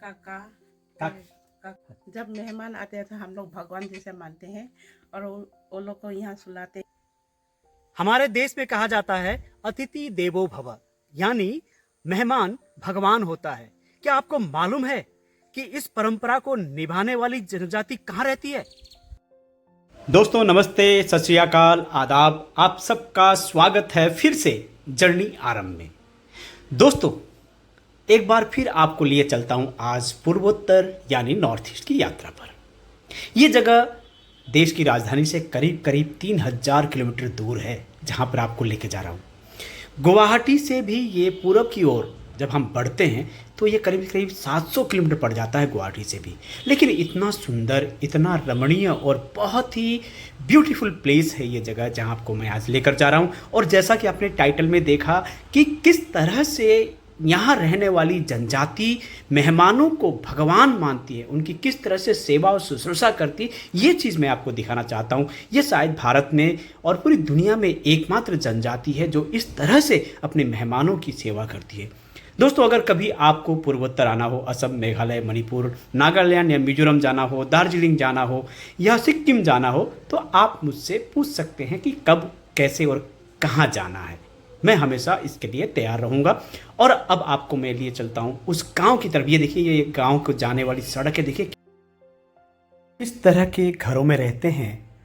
काका काक- जब मेहमान आते हैं तो हम लोग भगवान जैसे मानते हैं और वो लोग को यहाँ सुलाते। हमारे देश में कहा जाता है अतिथि देवो भव, यानी मेहमान भगवान होता है। क्या आपको मालूम है कि इस परंपरा को निभाने वाली जनजाति कहाँ रहती है? दोस्तों नमस्ते, सत श्री अकाल, आदाब। आप सबका स्वागत है फिर से जर्नी आरंभ में। दोस्तों एक बार फिर आपको लिए चलता हूं आज पूर्वोत्तर यानी नॉर्थ ईस्ट की यात्रा पर। ये जगह देश की राजधानी से करीब करीब 3000 किलोमीटर दूर है, जहां पर आपको लेके जा रहा हूं। गुवाहाटी से भी ये पूरब की ओर जब हम बढ़ते हैं तो ये करीब करीब 700 किलोमीटर पड़ जाता है गुवाहाटी से भी। लेकिन इतना सुंदर, इतना रमणीय और बहुत ही ब्यूटीफुल प्लेस है ये जगह, जहां आपको मैं आज लेकर जा रहा हूं। और जैसा कि आपने टाइटल में देखा कि किस तरह से यहाँ रहने वाली जनजाति मेहमानों को भगवान मानती है, उनकी किस तरह से सेवा और शुश्रूषा करती है, ये चीज़ मैं आपको दिखाना चाहता हूँ। ये शायद भारत में और पूरी दुनिया में एकमात्र जनजाति है जो इस तरह से अपने मेहमानों की सेवा करती है। दोस्तों अगर कभी आपको पूर्वोत्तर आना हो, असम, मेघालय, मणिपुर, नागालैंड या मिजोरम जाना हो, दार्जिलिंग जाना हो या सिक्किम जाना हो, तो आप मुझसे पूछ सकते हैं कि कब, कैसे और कहाँ जाना है। मैं हमेशा इसके लिए तैयार रहूँगा। और अब आपको मैं लिए चलता हूँ उस गांव की तरफ। ये देखिए, ये गांव को जाने वाली सड़क है। देखिए इस तरह के घरों में रहते हैं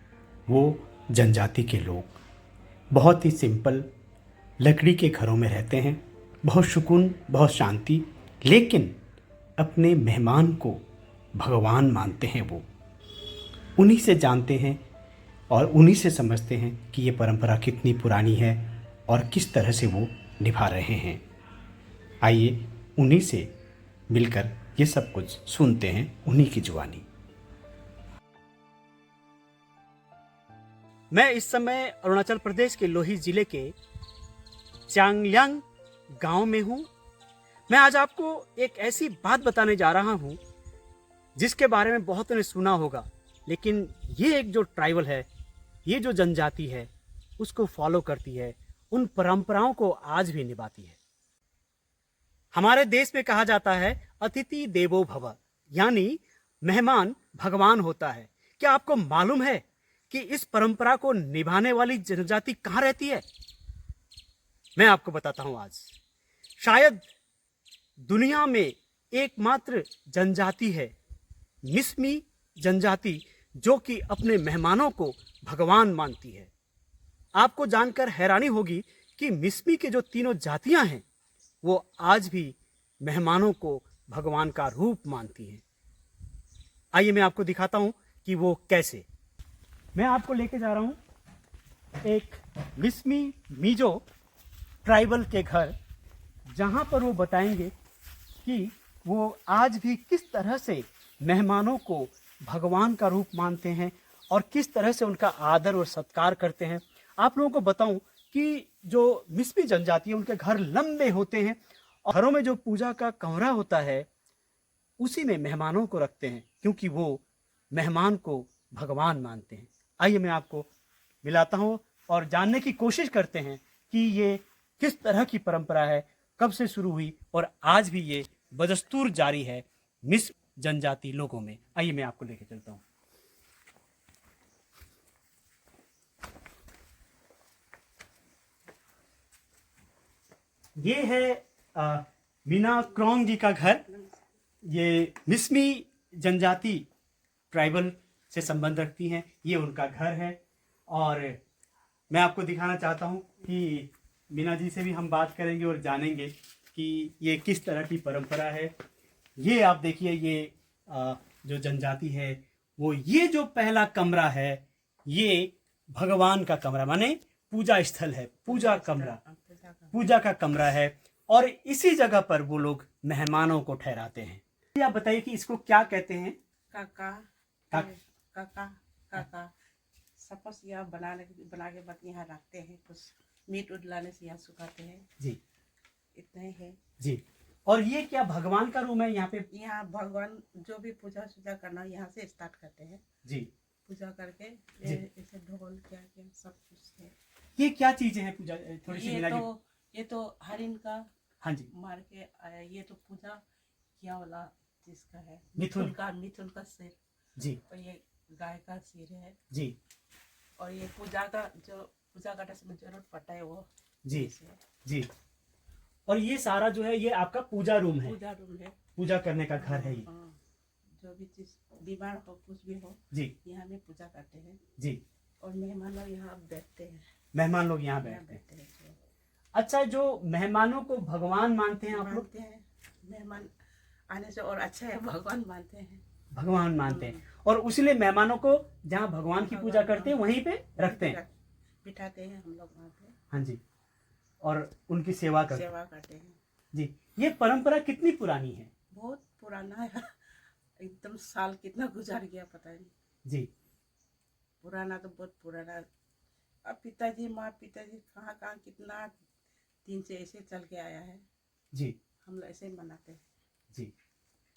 वो जनजाति के लोग। बहुत ही सिंपल लकड़ी के घरों में रहते हैं, बहुत सुकून, बहुत शांति, लेकिन अपने मेहमान को भगवान मानते हैं। वो उन्हीं से जानते हैं और उन्हीं से समझते हैं कि ये परंपरा कितनी पुरानी है और किस तरह से वो निभा रहे हैं। आइए उन्हीं से मिलकर ये सब कुछ सुनते हैं, उन्हीं की जुबानी। मैं इस समय अरुणाचल प्रदेश के लोही जिले के चांगलियांग गांव में हूं। मैं आज आपको एक ऐसी बात बताने जा रहा हूं जिसके बारे में बहुतों ने सुना होगा, लेकिन ये एक जो ट्राइबल है, ये जो जनजाति है, उसको फॉलो करती है, उन परंपराओं को आज भी निभाती है। हमारे देश में कहा जाता है अतिथि देवो भव, यानी मेहमान भगवान होता है। क्या आपको मालूम है कि इस परंपरा को निभाने वाली जनजाति कहां रहती है? मैं आपको बताता हूं आज। शायद दुनिया में एकमात्र जनजाति है मिसमी जनजाति, जो कि अपने मेहमानों को भगवान मानती है। आपको जानकर हैरानी होगी कि मिसमी के जो तीनों जातियां हैं वो आज भी मेहमानों को भगवान का रूप मानती हैं। आइए मैं आपको दिखाता हूं कि वो कैसे। मैं आपको लेके जा रहा हूं एक मिसमी मिजो ट्राइबल के घर, जहां पर वो बताएंगे कि वो आज भी किस तरह से मेहमानों को भगवान का रूप मानते हैं और किस तरह से उनका आदर और सत्कार करते हैं। आप लोगों को बताऊं कि जो मिसमी जनजाति है उनके घर लंबे होते हैं और घरों में जो पूजा का कमरा होता है उसी में मेहमानों को रखते हैं, क्योंकि वो मेहमान को भगवान मानते हैं। आइए मैं आपको मिलाता हूं और जानने की कोशिश करते हैं कि ये किस तरह की परंपरा है, कब से शुरू हुई और आज भी ये बदस्तूर जारी है मिस जनजाति लोगों में। आइए मैं आपको लेके चलता हूं। ये है मीना क्रोंग जी का घर। ये मिसमी जनजाति ट्राइबल से संबंध रखती हैं, ये उनका घर है। और मैं आपको दिखाना चाहता हूँ कि मीना जी से भी हम बात करेंगे और जानेंगे कि ये किस तरह की परंपरा है। ये आप देखिए, ये जो जनजाति है वो, ये जो पहला कमरा है ये भगवान का कमरा, माने पूजा स्थल है, पूजा कमरा, पूजा का कमरा है। और इसी जगह पर वो लोग मेहमानों को ठहराते हैं। आप बताइए कि इसको क्या कहते हैं? काका काक- काका काका सपस यहाँ बना के बाद यहाँ रखते हैं, कुछ मीट उट लाने से यहाँ सुखाते हैं जी इतना ही है जी। और ये क्या भगवान का रूम है यहाँ पे? यहाँ भगवान जो भी पूजा सूजा करना यहाँ से स्टार्ट करते हैं जी। पूजा करके। जी। ऐसे ढोल क्या क्या सब कुछ है। ये क्या चीजें हैं पूजा? थोड़ी सी मिला जी। ये तो हरिन का हाँ जी। मार के आया, ये तो पूजा किया वाला जिसका है मिथुन। मिथुन का सिर, जी और ये गाय का सिर है, जी और ये पूजा का में जरूरत पड़ता है वो जी इसे है। जी। और ये सारा जो है ये आपका पूजा रूम है, पूजा रूम है, पूजा करने का घर है ये। हाँ, जो भी चीज बीमार हो कुछ भी हो जी यहाँ में पूजा करते हैं, जी। और मेहमान लोग यहाँ बैठते हैं, मेहमान लोग यहाँ यहाँ बैठते हैं। बैठते हैं, अच्छा, जो मेहमानों को भगवान मानते हैं आप लोग? मानते हैं, मेहमान आने से और अच्छा है, भगवान मानते हैं, भगवान मानते हैं, और उसीलिए मेहमानों को जहाँ भगवान की पूजा करते हैं वहीं पे रखते हैं। बिठाते हैं हम लोग वहाँ पे, हाँ जी, और उनकी सेवा करते हैं। सेवा करते हैं। जी, ये परंपरा कितनी पुरानी है? बहुत पुराना है, एकदम साल कितना गुजार गया पता नहीं, जी पुराना तो बहुत पुराना। अब पिताजी कहाँ कहाँ कितना दिन से ऐसे चल के आया है, जी हम लोग ऐसे ही मनाते हैं। जी।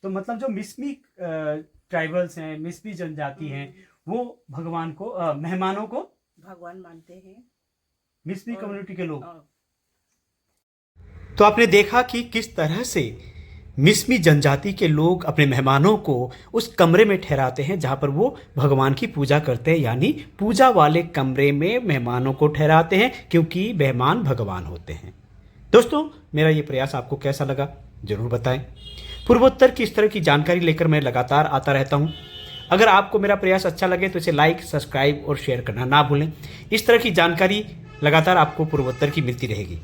तो मतलब जो मिसमी ट्राइबल्स हैं, मिसमी जनजाति हैं, वो भगवान को मेहमानों को भगवान मानते हैं, मिसमी और- कम्युनिटी के लोग। और तो आपने देखा कि किस तरह से मिसमी जनजाति के लोग अपने मेहमानों को उस कमरे में ठहराते हैं जहां पर वो भगवान की पूजा करते हैं, यानी पूजा वाले कमरे में मेहमानों को ठहराते हैं, क्योंकि मेहमान भगवान होते हैं। दोस्तों, मेरा ये प्रयास आपको कैसा लगा जरूर बताएं। पूर्वोत्तर की इस तरह की जानकारी लेकर मैं लगातार आता रहता हूं। अगर आपको मेरा प्रयास अच्छा लगे तो इसे लाइक, सब्सक्राइब और शेयर करना ना भूलें। इस तरह की जानकारी लगातार आपको पूर्वोत्तर की मिलती रहेगी।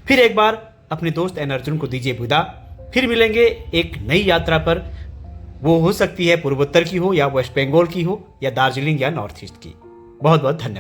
फिर एक बार अपने दोस्त एन अर्जुन को दीजिए विदा। फिर मिलेंगे एक नई यात्रा पर, वो हो सकती है पूर्वोत्तर की हो, या वेस्ट बंगाल की हो, या दार्जिलिंग या नॉर्थ ईस्ट की। बहुत बहुत धन्यवाद।